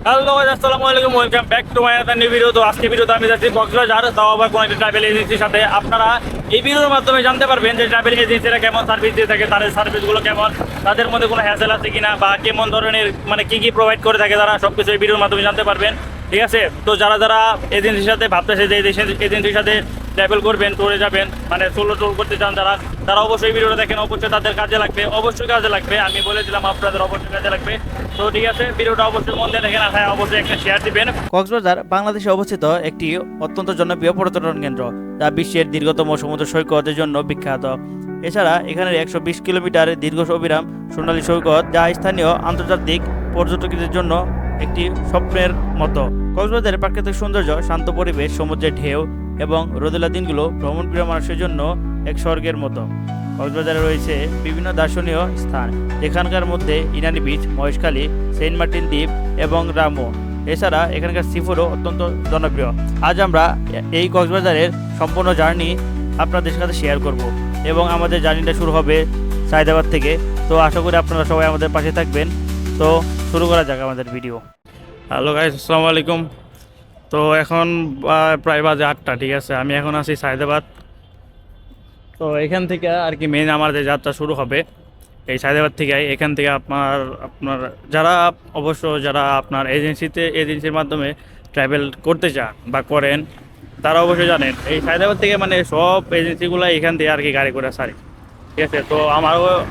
Hello আসসালামু আলাইকুম, welcome back to my other new video. তো আজকে ভিডিওতে আমি যাচ্ছি কক্সবাজার, তাও আবার কোনো একটা ট্রাভেল এজেন্সির সাথে। আপনারা এই ভিডিওর মাধ্যমে জানতে পারবেন যে ট্রাভেল এজেন্সিরা কেমন সার্ভিস দিয়ে থাকে, তাদের সার্ভিসগুলো কেমন, তাদের মধ্যে কোনো হ্যাসেল আছে কিনা, বা কেমন ধরনের মানে কী প্রোভাইড করে থাকে তারা, সব কিছু এই ভিডিওর মাধ্যমে জানতে পারবেন। ঠিক আছে, তো যারা যারা এজেন্সির সাথে ভাবতেছে যে এজেন্সির সাথে ট্রাভেল করবেন, ট্যুরে যাবেন, মানে সোলো ট্যুর করতে চান যারা, তারা অবশ্যই ভিডিওটা দেখেন, অবশ্যই তাদের কাজে লাগবে, অবশ্যই কাজে লাগবে। আমি বলেছিলাম আপনাদের অবশ্যই কাজে লাগবে। তো ঠিক আছে, ভিডিওটা অবশ্যই মন দিয়ে দেখেন, আর হ্যাঁ অবশ্যই একটা শেয়ার দিবেন। কক্সবাজার বাংলাদেশে অবস্থিত একটি অত্যন্ত জনপ্রিয় পর্যটন কেন্দ্র, যা বিশ্বের দীর্ঘতম সমুদ্র সৈকতের জন্য বিখ্যাত। এছাড়া এখানের 120 কিলোমিটার দীর্ঘ অবিরাম সোনালী সৈকত, যা স্থানীয় আন্তর্জাতিক পর্যটকদের জন্য একটি স্বপ্নের মতো। কক্সবাজারের প্রাকৃতিক সৌন্দর্য, শান্ত পরিবেশ, সমুদ্রের ঢেউ এবং রোদেলা দিনগুলো ভ্রমণপ্রিয় মানুষের জন্য এক স্বর্গের মতো। কক্সবাজারে রয়েছে বিভিন্ন দর্শনীয় স্থান, যেখানকার মধ্যে Inani beach, Maheshkhali, Saint Martin দ্বীপ এবং রামো। এছাড়া এখানকার সিফুডও অত্যন্ত জনপ্রিয়। আজ আমরা এই কক্সবাজারের সম্পূর্ণ জার্নি আপনাদের সাথে শেয়ার করব এবং আমাদের জার্নিটা শুরু হবে সায়দাবাদ থেকে। তো আশা করি আপনারা সবাই আমাদের পাশে থাকবেন। তো শুরু করা যাক আমাদের ভিডিও। হ্যালো গাইস, আসসালামু আলাইকুম। তো এখন প্রায় বাজে 8টা। ঠিক আছে, আমি এখন আছি সায়দাবাদ। তো এখান থেকে আর কি মেন আমার যে যাত্রা শুরু হবে এই সায়দাবাদ থেকে। এখান থেকে আপনার আপনার যারা যারা আপনার এজেন্সির মাধ্যমে ট্রাভেল করতে চান বা করেন, তারা অবশ্যই জানেন এই সায়দাবাদ থেকে মানে সব এজেন্সিগুলো এখান থেকে আর কি গাড়ি করে সারি। ঠিক আছে, তো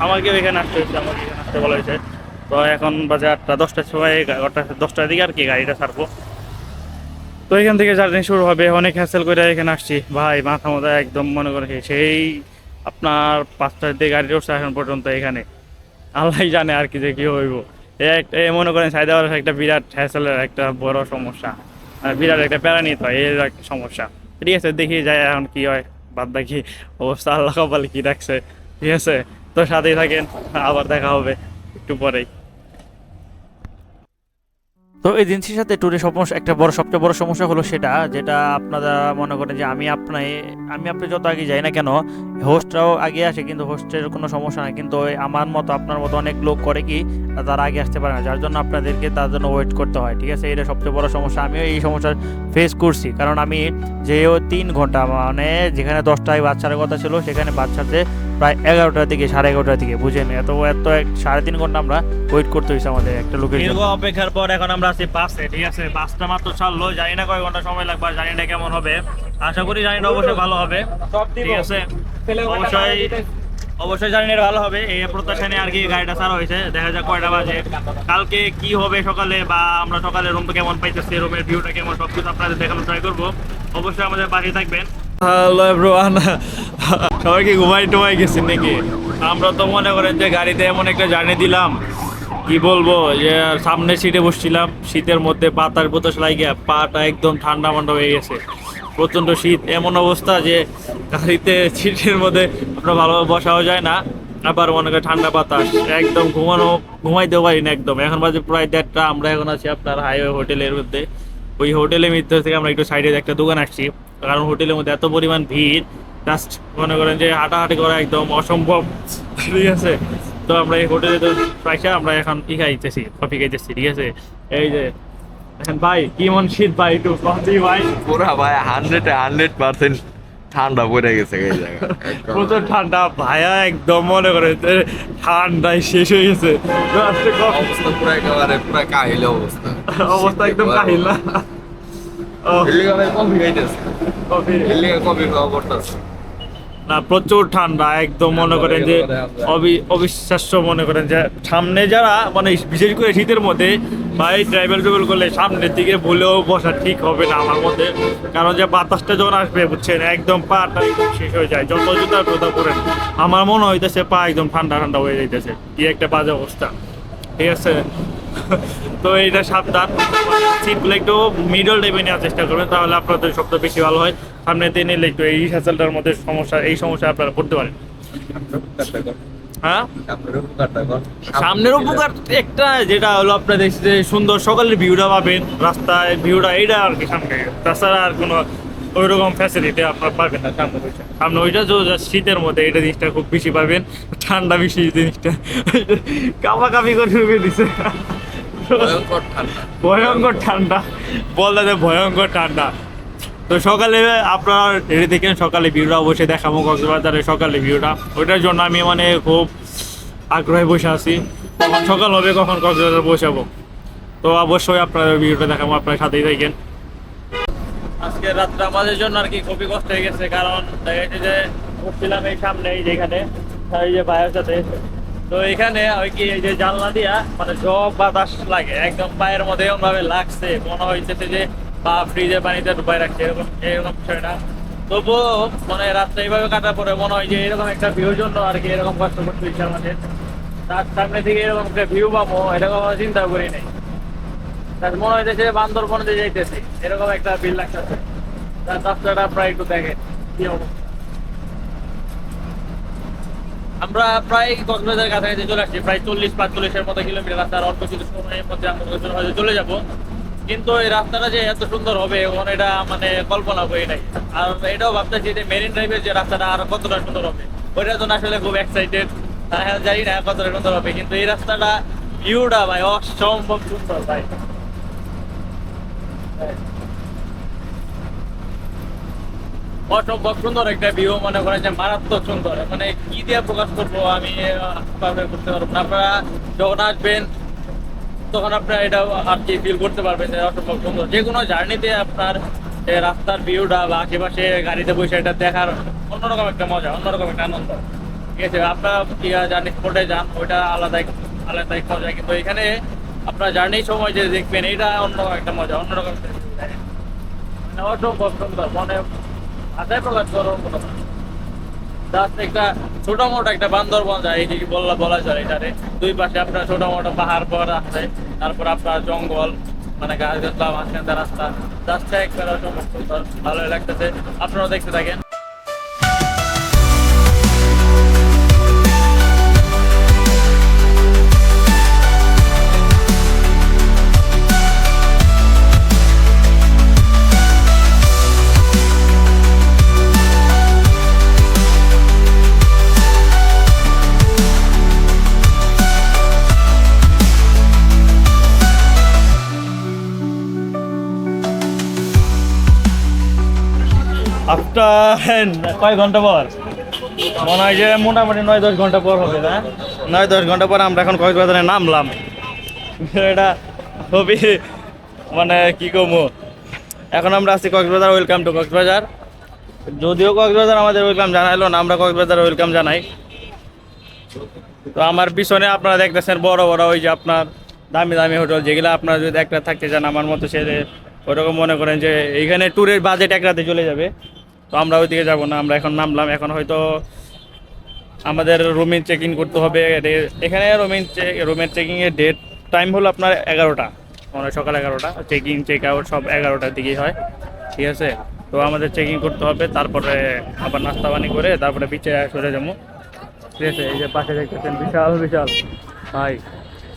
আমাকেও এখানে আসতে হয়েছে, আমাকে এখানে আসতে বলা হয়েছে। তো এখন বাজে 8টা, 10টার সময় 10টার দিকে আর কি গাড়িটা ছাড়বো। তো এখান থেকে জার্নি শুরু হবে। অনেক হ্যাসেল করে এখানে আসছি ভাই, মাথা মাথা একদম মনে করে সেই আপনার 5টার দিকে গাড়ি উঠছে এখন পর্যন্ত এখানে। আল্লাহ জানে আর কি যে কী হইব। এ মনে করেন সায়দাবাদ একটা বিরাট হ্যাসেলের একটা বড় সমস্যা, আর বিরাট একটা প্যারা নিতে হয়, এর একটা সমস্যা। ঠিক আছে, দেখি যায় এখন কি হয়, বাদ বাকি অবস্থা আল্লাহ কপালে কি রাখছে। ঠিক আছে, তো সাথেই থাকেন, আবার দেখা হবে একটু পরেই। তো এজেন্সির সাথে ট্যুরে সমস্যা একটা সবচেয়ে বড় সমস্যা হলো যেটা আপনারা মনে করেন যে আপনি যত আগে যাই না কেন, হোস্টরাও আগে আসে, কিন্তু হোস্টের কোনো সমস্যা নাই। কিন্তু ওই আমার মতো আপনার মতো অনেক লোক করে কি, তারা আগে আসতে পারে না, যার জন্য আপনাদেরকে তার জন্য ওয়েট করতে হয়। ঠিক আছে, এটা সবচেয়ে বড় সমস্যা। আমিও এই সমস্যার ফেস করছি, কারণ আমি যেও 3 ঘন্টা, মানে যেখানে 10টায় বাচ্চার কথা ছিল সেখানে বাচ্চাতে প্রায় 11টার দিকে, 11:30টার দিকে, বুঝেন, এত 3.5 ঘন্টা আমরা ওয়েট করতে হয়েছে আমাদের একটা লোকের জন্য। দীর্ঘ অপেক্ষার পর এখন আমরা আছি বাসে। ঠিক আছে, বাসটা মাত্র ছাড়লো, জানি না কয় ঘন্টা সময় লাগবে, আর জানি না কেমন হবে। আশা করি জানিটা অবশ্যই ভালো হবে। ঠিক আছে, অবশ্যই জানিটা ভালো হবে, এই প্রত্যাশা নিয়ে আর কি গাড়িটা ছাড়া হয়েছে। দেখা যাক কয়টা বাজে, কালকে কি হবে সকালে, বা আমরা সকালে রুমটা কেমন পাইতেছি, রুমের ভিউটা কেমন, সবকিছু আপনাদের দেখানোর ট্রাই করবো। অবশ্যই আমাদের পাশে থাকবেন। হ্যালো এভরিওয়ান, সবাই কি ঘুমাই গেছেন নাকি? আমরা তো মনে করেন যে গাড়িতে এমন একটা জার্নি দিলাম, কি বলবো, যে সামনে সিটে বসছিলাম, শীতের মধ্যে বাতাস লাগিয়ে পাটা একদম ঠান্ডা হয়ে গেছে। প্রচণ্ড শীত, এমন অবস্থা যে গাড়িতে সিটের মধ্যে আপনার ভালোভাবে বসাও যায় না, আবার মনে করেন ঠান্ডা বাতাস, একদম ঘুমাইতেও পারি না একদম। এখন বাজে প্রায় 1:30। আমরা এখন আছি আপনার হাইওয়ে হোটেলের মধ্যে। ওই হোটেলের মধ্যে থেকে আমরা একটু সাইডে একটা দোকান আসছি, কারণ হোটেলের মধ্যে এত পরিমাণ ভিড়, জাস্ট মনে করেন যে হাঁটাহাঁটি করা একদম অসম্ভব। ঠিক আছে, তো আমরা এই হোটেলে তো পয়সা আমরা এখন খাইতেছি, কফি খাইতেছি। ঠিক আছে, এই যে এখন ভাই কেমন শীত ভাই, একটু কফি ভাই। পুরা ভাই 100% ঠান্ডা পড়ে গেছে এই জায়গা। প্রচুর ঠান্ডা ভাইয়া, একদম মনে করে ঠান্ডায় শেষ হয়ে গেছে। অবস্থা পুরো একেবারে পুরো কাহিল অবস্থা। অবস্থা একদম কাহিল না। এলিগা ভাই কফি খাইতেছে, কফি এলিগা কফি খাওয়া করতেছে না, প্রচুর ঠান্ডা একদম মনে করেন যে অবিশ্বাস্য। মনে করেন যে সামনে যারা মানে বিশেষ করে শীতের মধ্যে ভাই ট্রাভেল করলে সামনের দিকে ভুলেও বসা ঠিক হবে না আমার মধ্যে, কারণ যে বাতাসটা যখন আসবে বুঝছেন, একদম পাটা একদম শেষ হয়ে যায়। যত জুতা পরেন আমার মনে হইতেছে পা একদম ঠান্ডা হয়ে যাইতেছে, কি একটা বাজে অবস্থা। ঠিক আছে, তো এইটা সাবধান, সিটগুলো একটু মিডল টাইপে নেওয়ার চেষ্টা করবেন, তাহলে আপনাদের সবচেয়ে বেশি ভালো হয়। সামনে দিয়ে নিলে একটু এই হ্যাসেলটার মধ্যে এই সমস্যা আপনারা পড়তে পারেন। হ্যাঁ, সামনের উপকার একটা যেটা হলো আপনাদের যে সুন্দর সকালের ভিউটা পাবেন, রাস্তায় ভিউটা, এইটা আর কি সামনে। তাছাড়া আর কোনো ওই রকম ফ্যাসিলিটি আপনার পাবেন না সামনে ওইটা যে শীতের মধ্যে এটা জিনিসটা খুব বেশি পাবেন, ঠান্ডা বেশি জিনিসটা কাপাকাপি করে ঢুকে দিছে। ভয়ঙ্কর ঠান্ডা। ভয়ঙ্কর ঠান্ডা, বলতে যে ভয়ঙ্কর ঠান্ডা। তো সকালে আপনারা রেডি দেখেন, সকালে ভিউটা অবশ্যই দেখাবো কক্সবাজারের সকালে ভিউটা। ওইটার জন্য আমি মানে খুব আগ্রহে বসে আছি, কখন সকাল হবে, কখন কক্সবাজার বসাবো। তো অবশ্যই আপনারা ভিডিওটা দেখাবো, আপনার সাথেই থাকেন। আজকে রাতটা আমাদের জন্য আর কি খুবই কষ্ট হয়ে গেছে, কারণ দেখা যাচ্ছে যে ঘুরছিলাম এই সামনে, এই যেখানে এই যে ভাইয়ের সাথে। তো এখানে ওই কি এই যে জানলা দিয়া মানে সব বাতাস লাগে একদম পায়ের মধ্যে, এরকম ভাবে লাগছে মনে হইতেছে যে পা ফ্রিজের পানিতে ডুবাই রাখছে, এরকম এরকম বিষয় না। তবুও মানে রাতটা এইভাবে কাটার পরে মনে হয় যে এরকম একটা ভিউর জন্য আর কি এরকম কষ্ট করতে হচ্ছে আমাদের। তার সামনে থেকে এরকম একটা ভিউ পাবো এরকম আমরা চিন্তা করি নাই। তার মনে হইতেছে বান্দরবনে যাইতেছি, এরকম একটা ফিল লাগতেছে। তার রাস্তাটা প্রায় একটু দেখে কি অবস্থা। আমরা প্রায় কক্সবাজারের কাছাকাছি চলে আসছি, প্রায় 40-45-এর মতো কিলোমিটার রাস্তা। আর অল্প কিছু সময়ের মধ্যে আমরা হয়তো চলে যাব। কিন্তু এই রাস্তাটা যে এত সুন্দর হবে এখন এটা মানে কল্পনা করি নাই। আর এটাও ভাবতেছি যে মেরিন ড্রাইভের যে রাস্তাটা আর কতটা সুন্দর হবে, ওইটা তো আসলে খুব এক্সাইটেড, জানি না কতটা সুন্দর হবে। কিন্তু এই রাস্তাটা ভিউটা ভাই অসম্ভব সুন্দর ভাই। অসম্ভব সুন্দর একটা ভিউ, মনে করেন যে মারাত্মক সুন্দর, মানে কি দিয়ে প্রকাশ করবো আমি করতে পারবো না। আপনারা যখন আসবেন তখন আপনারা এটা আর কি ফিল করতে পারবেন যে অসম্ভব সুন্দর। যে কোনো জার্নিতে আপনার রাস্তার ভিউটা বা আশেপাশে গাড়িতে বসে এটা দেখার অন্যরকম একটা মজা, অন্যরকম একটা আনন্দ। ঠিক আছে, আপনারা জার্নি স্পটে যান, ওইটা আলাদা আলাদা এক মজা। কিন্তু এখানে আপনার জার্নির সময় যে দেখবেন এটা অন্যরকম একটা মজা, অন্যরকম একটা মানে অসম্ভব সুন্দর, মনে ভাষায় প্রকাশ করার মতো। জাস্ট একটা ছোট মোটো একটা বান্দরবন যায়, এই যে বলা যায় এটারে। দুই পাশে আপনার ছোট মোটো পাহাড় পর আছে, তারপর আপনার জঙ্গল, মানে গাছ গাছলা মাঝখানটা রাস্তা। জাস্ট একবার অসম্ভব সুন্দর, ভালোই লাগতেছে। আপনারাও দেখতে থাকেন। আফটার কয় ঘন্টা পর, মনে হয় যে মোটামুটি 9-10 ঘন্টা পর হবে না? 9-10 ঘন্টা পর আমরা এখন কক্সবাজারে নামলাম। এটা খুবই মানে কি কমু, এখন আমরা আছি কক্সবাজার। Welcome to Cox's Bazar. যদিও কক্সবাজার আমাদের ওয়েলকাম জানাইলো না, আমরা কক্সবাজার ওয়েলকাম জানাই। তো আমার পিছনে আপনারা দেখতেছেন বড় বড় ওই যে আপনার দামি দামি হোটেল, যেগুলো আপনারা যদি একটা থাকতে চান আমার মতো সে ওরকম মনে করেন যে এইখানে ট্যুরের বাজেট এক রাতে চলে যাবে। তো আমরা ওইদিকে যাবো না, আমরা এখন নামলাম। এখন হয়তো আমাদের রুমে চেক ইন করতে হবে। এখানে রুমের চেকিংয়ের ডেট টাইম হলো আপনার 11টা, মানে সকাল 11টা। চেক ইন চেক আউট সব 11টার দিকেই হয়, ঠিক আছে। তো আমাদের চেক ইন করতে হবে, তারপরে আবার নাস্তা পানি করে তারপরে পিছে সরে যাবো, ঠিক আছে। এই যে পাশে দেখতেছেন বিশাল বিশাল ভাই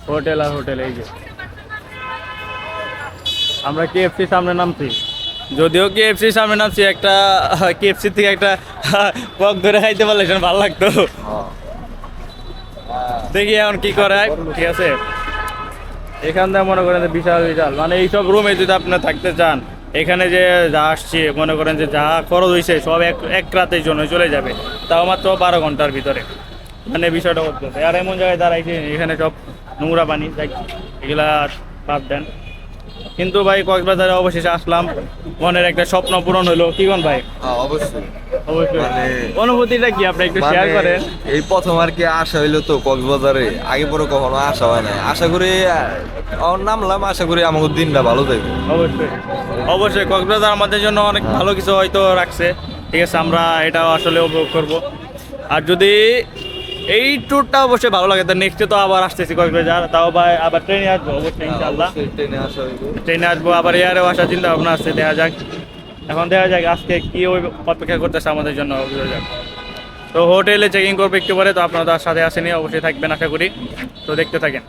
হোটেল আর হোটেল। এই যে আমরা KFC সামনে নামছি, যদিও KFC সামনে নামছি, একটা KFC থেকে একটা কক ধরে খাইতে পারলে সেটা ভালো লাগতো। দেখি এখন কি করে, ঠিক আছে। এখান থেকে মনে করেন যে বিশাল বিশাল মানে এইসব রুমে যদি আপনার থাকতে চান, এখানে যে যা আসছে মনে করেন যে যা খরচ হয়েছে সব এক রাতের জন্য চলে যাবে, তাও মাত্র 12 ঘন্টার ভিতরে। মানে বিষয়টা করতেছে। আর এমন জায়গায় দাঁড়াইছে এখানে সব নোংরা পানি, এগুলা বাদ দেন। কিন্তু ভাই কক্সবাজারে অবশেষে আসলাম, মনের একটা স্বপ্ন পূরণ হলো। কি কোন ভাই? অবশ্যই অবশ্যই। মানে- অনুভূতিটা কি আপনি একটু শেয়ার করেন? এই প্রথম আর কি আসা হইলো তো কক্সবাজারে, আগে পরে কখনো আসা হয় না। আশা করি নামলাম, আশা করি আমাদের দিনটা ভালো যাবে। অবশ্যই অবশ্যই কক্সবাজার আমাদের জন্য অনেক ভালো কিছু হয়তো রাখছে, ঠিক আছে। আমরা এটাও আসলে উপভোগ করব। আর যদি এই ট্যুরটা অবশ্যই ভালো লাগে, তো নেক্সটে তো আবার আসতেছি কক্সবাজার, তাও ভাই আবার ট্রেনে আসবো অবশ্যই ইনশাআল্লাহ। অবশ্যই ট্রেনে আসা হইলো। ট্রেনে আসবো, আবার এয়ারেও আসার চিন্তা ভাবনা আসছে। দেখা যাক, এখন দেখা যাক আজকে কি ওই অপেক্ষা করতেছে আমাদের জন্য। বোঝা যাক। তো হোটেলে চেকিং করবো একটু পরে, তো আপনারা তার সাথে আসেনি, অবশ্যই থাকবেন আশা করি। তো দেখতে থাকেন।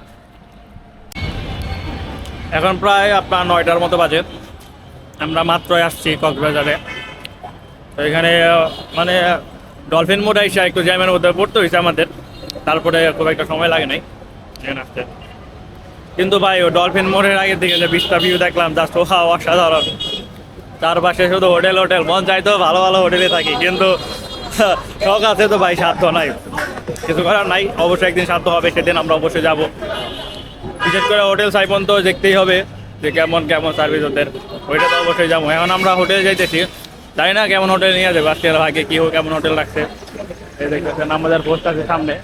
এখন প্রায় আপনার 9টার মতো বাজে, আমরা মাত্রই আসছি কক্সবাজারে। তো এখানে মানে ডলফিন মোড আইসা একটু জ্যামের মধ্যে পড়তে হয়েছে আমাদের, তারপরে খুব একটা সময় লাগে নাই এখানে আসতে। কিন্তু ভাই ও ডলফিন মোড়ের আগের দিকে যে বিশটা ভিউ দেখলাম জাস্ট অসাধারণ। চারপাশে শুধু হোটেল হোটেল, মন চাইতো ভালো ভালো হোটেলে থাকি, কিন্তু শখ আছে তো ভাই, সাধ্য নাই, কিছু করার নাই। অবশ্যই একদিন সাধ্য হবে, সেদিন আমরা অবশ্যই যাব। বিশেষ করে হোটেল সাইপন তো দেখতেই হবে যে কেমন কেমন সার্ভিস ওদের, ওইটা তো অবশ্যই যাবো। এখন আমরা হোটেলে যাইতেছি, জানি না কেমন হোটেল নিয়ে যাবে, আজকের আগে কি কেমন হোটেল রাখছে। এই দেখতেছেন আমাদের পোস্ট আছে সামনে,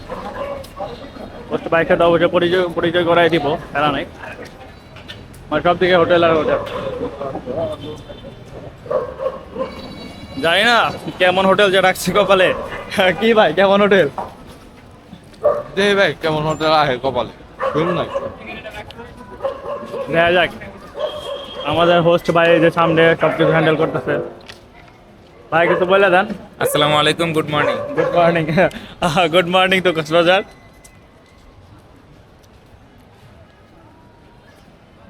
পোস্ট বাইক সাথে অবশ্যই পরিচয় পরিচয় করাই দিব, খেলা নাই। আমার সব দিকে হোটেল আর হোটেল, জানি না কেমন হোটেল যে রাখছে কপালে। কি ভাই কেমন হোটেল? দে ভাই কেমন হোটেল আহে কপালে, শুন নাই। দেখা যাক, আমাদের হোস্ট ভাই যে সামনে সব কিছু হ্যান্ডেল করতেছে। ভাই কিছু বলে দেন। আসসালামু আলাইকুম, good morning. Good morning. Good morning তো কক্সবাজার।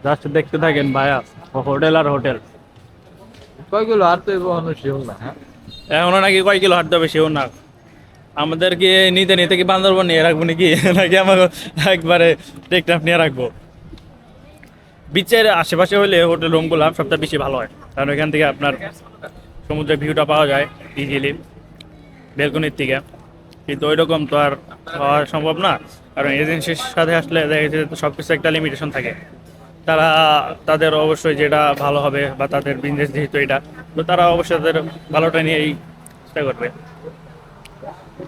জাস্ট দেখতে থাকেন ভাইয়া, হোটেল আর হোটেল। কয়গুলো আর তো এবার শিউন না। হ্যাঁ এখনো নাকি কয় কিলো হাঁটতে হবে সেও না। আমাদেরকে নিতে নিতে কি বান্দরবন নিয়ে রাখবো নাকি, নাকি আমাকে একবারে টেকটাপ নিয়ে রাখবো? বিচের আশেপাশে হলে হোটেল রুমগুলো সবচেয়ে বেশি ভালো হয়, কারণ এখান থেকে আপনার সমুদ্রের ভিউটা পাওয়া যায় ইজিলি বেলকনির থেকে। কিন্তু ওই রকম তো আর হওয়া সম্ভব না, কারণ এজেন্সির সাথে আসলে দেখা যাচ্ছে সব কিছু একটা লিমিটেশন থাকে। তারা তাদের অবশ্যই যেটা ভালো হবে, বা তাদের বিজনেস যেহেতু এটা, তো তারা অবশ্যই তাদের ভালোটা নিয়েই চেষ্টা করবে।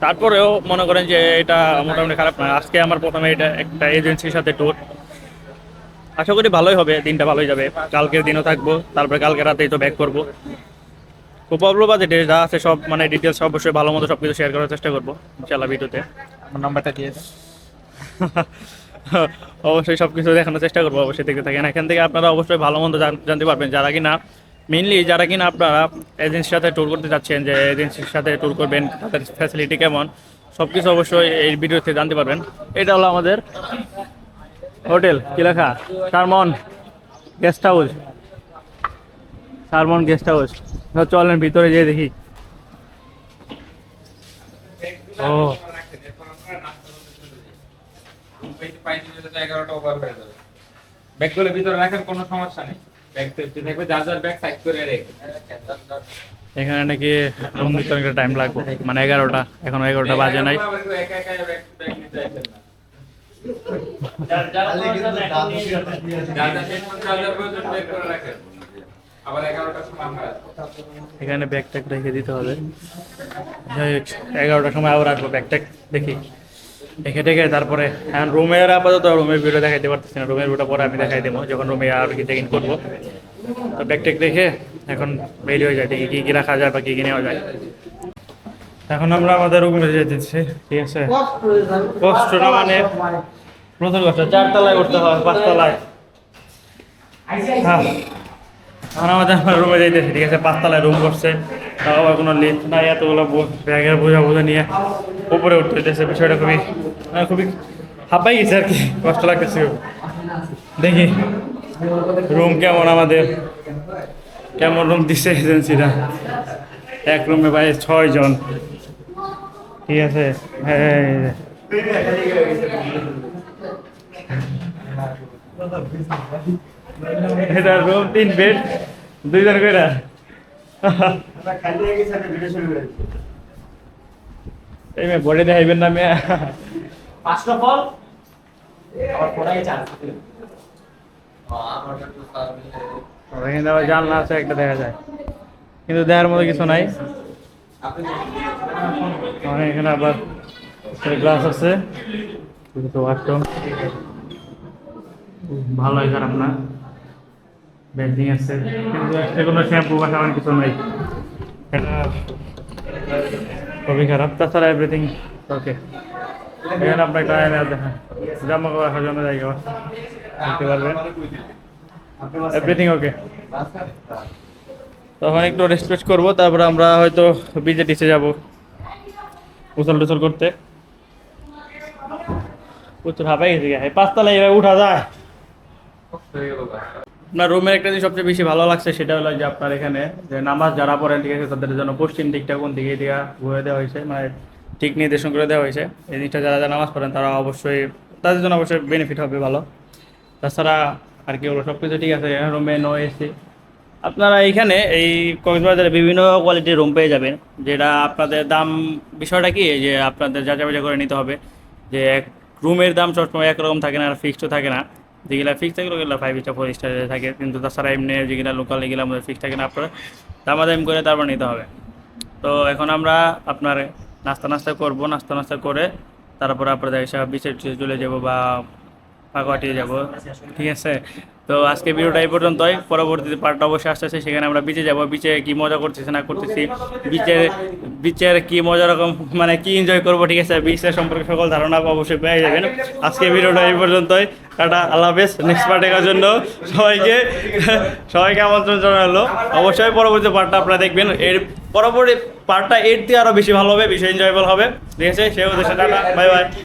তারপরেও মনে করেন যে এটা মোটামুটি খারাপ না। আজকে আমার প্রথমে এটা একটা এজেন্সির সাথে ট্যুর, আশা করি ভালোই হবে, দিনটা ভালোই যাবে। কালকের দিনও থাকবো, তারপরে কালকে রাতেই তো ব্যাক করবো। খুব অল্প বাজেটে যা আছে সব মানে ডিটেলস অবশ্যই ভালো মতো সব কিছু শেয়ার করার চেষ্টা করবো ইনশাল্লাহ ভিডিওতে। আমার নাম্বারটা দিয়ে দেন। অবশ্যই সব কিছু দেখানোর চেষ্টা করবো, অবশ্যই দেখতে থাকেন। এখান থেকে আপনারা অবশ্যই ভালো মন্দ জানতে পারবেন, যারা কিনা মেইনলি যারা কিনা আপনারা এজেন্সির সাথে ট্যুর করতে যাচ্ছেন, যে এজেন্সির সাথে ট্যুর করবেন, তাদের ফ্যাসিলিটি কেমন, সব কিছু অবশ্যই এই ভিডিওতে জানতে পারবেন। এটা হলো আমাদের হোটেল, কি লেখা? সারমন গেস্ট হাউস, সারমন গেস্ট হাউস। চলেন ভিতরে যেয়ে দেখি। ও ব্যাগগুলো ভিতরে রাখার কোনো সমস্যা নেই, ব্যাগ সেফটি থাকবে, যার যার ব্যাগ সাইড করে রেখে। এখানে নাকি রুম নিতে অনেকটা টাইম লাগবে, মানে 11টা, এখনো 11টা বাজে নাই। একা একা ব্যাগ নিতে আসেন না। যার যার শেষ পর্যন্ত যার যার প্রয়োজন ব্যাগ করে রাখেন। আবার 11টার সময় আমরা এখানে ব্যাগ ট্যাগ রেখে দিতে হবে। যাই হোক, 11টার সময় আবার আসবো, ব্যাগ ট্যাগ দেখি রেখে টেখে তারপরে। এখন রুমের আপাতত রুমের ভিডিও দেখাইতে পারতেছি না, রুমের ভিডিও পরে আমি দেখাই দেবো যখন রুমে আর কি চেক ইন করবো। তো ব্যাগ ট্যাগ রেখে এখন বের হয়ে যায়, দেখি কী কী রাখা যায় বা কী কী নেওয়া যায়। এখন আমরা আমাদের রুমে যেতেছি, ঠিক আছে? কষ্টটা মানে প্রথম কষ্ট, 4 তলায় উঠতে হয়, 5 তলায়। হ্যাঁ, এখন আমাদের রুমে যাইতেছি, ঠিক আছে? 5 তলায় রুম করছে, তাও আবার কোনো লিফট নাই, এতগুলো ব্যাগের বোঝা বোঝা নিয়ে উপরে উঠতে হইতেছে। বিষয়টা খুবই খুবই হাঁপাই গেছে আর কি, কষ্ট লাগতেছে। দেখি রুম কেমন, আমাদের কেমন রুম দিচ্ছে এজেন্সিরা। এক রুমে ভাই 6 জন, ঠিক আছে? হ্যাঁ, এটা রুম 3 বেড, 2 জন করে। এই মেয়ে বডি দেখাইবেন না মেয়ে। ফার্স্ট অফ অল আমার পড়াই চান্স এখানে আবার জানলা আছে একটা, দেখা যায়, কিন্তু দেখার মতো কিছু নাই। এখানে আবার গ্লাস আছে, ওয়াশরুম ভালো হয়, খারাপ না। বেডিং আছে, কিন্তু কোনো শ্যাম্পু বা সাবান কিছু নাই, এটা খুবই খারাপ। তাছাড়া এভরিথিং ওকে। এখানে আপনার একটা দেখা জামা কাপড় রাখার জন্য জায়গা দেখতে পারবেন, এভরিথিং ওকে। তখন একটু রেস্ট করবো, তারপরে আমরা হয়তো বিচে টিচে যাবো গোসল টোসল করতে। প্রচুর হাঁপাই গেছে, 5 তলায় এভাবে উঠা যায়? আপনার রুমের একটা জিনিস সবচেয়ে বেশি ভালো লাগছে, সেটা হলো যে আপনার এখানে যে নামাজ যারা পড়েন, ঠিক আছে, তাদের জন্য পশ্চিম দিকটা কোন দিকে দিয়া ঘুরে দেওয়া হয়েছে, মানে ঠিক নির্দেশন করে দেওয়া হয়েছে। এই জিনিসটা যারা যারা নামাজ পড়েন তারা অবশ্যই, তাদের জন্য অবশ্যই বেনিফিট হবে ভালো। তো তাছাড়া আর কি হলো সব কিছু ঠিক আছে, রুমে নো এসি। আপনারা এইখানে এই কক্সবাজারে বিভিন্ন কোয়ালিটির রুম পেয়ে যাবেন, যেটা আপনাদের দাম বিষয়টা কি যে আপনাদের যাচাই বাছাই করে নিতে হবে যে এক রুমের দাম সবসময় একরকম থাকে না, আর ফিক্সড থাকে না। যেগুলো ফিক্স থাকে ওগুলো 5 স্টার 4 স্টারে থাকে, কিন্তু তাছাড়া এমনি যেগুলো লোকাল এগুলো আমাদের ফিক্স থাকে না, আপনারা দামাদাম করে তারপর নিতে হবে। তো এখন আমরা আপনার নাস্তা করব, নাস্তা করে তারপর আপনাদের এসে বিচে চলে যাব বা পাকুয়াটি যাব, ঠিক আছে। তো আজকে ভিডিওটা এই পর্যন্তই, পরবর্তীতে পার্টটা অবশ্যই আসতেছে, সেখানে আমরা বিচে যাব, বিচে কি মজা করতেছি না করতেছি, বিচের কি মজা রকম মানে কি এনজয় করবো, ঠিক আছে, বিচের সম্পর্কে সকল ধারণা অবশ্যই পেয়ে যাবেন। আজকে ভিডিওটা এই পর্যন্তই, টাটা, আল্লাহ হাফেজ। নেক্সট পার্ট দেখার জন্য সবাইকে আমন্ত্রণ জানালো। অবশ্যই পরবর্তী পার্টটা আপনারা দেখবেন, এর পরবর্তী পার্টটা এর থেকে আরও বেশি ভালো হবে, বেশি এনজয়েবল হবে, ঠিক আছে। সে উদ্দেশ্যে টাটা, বাই বাই।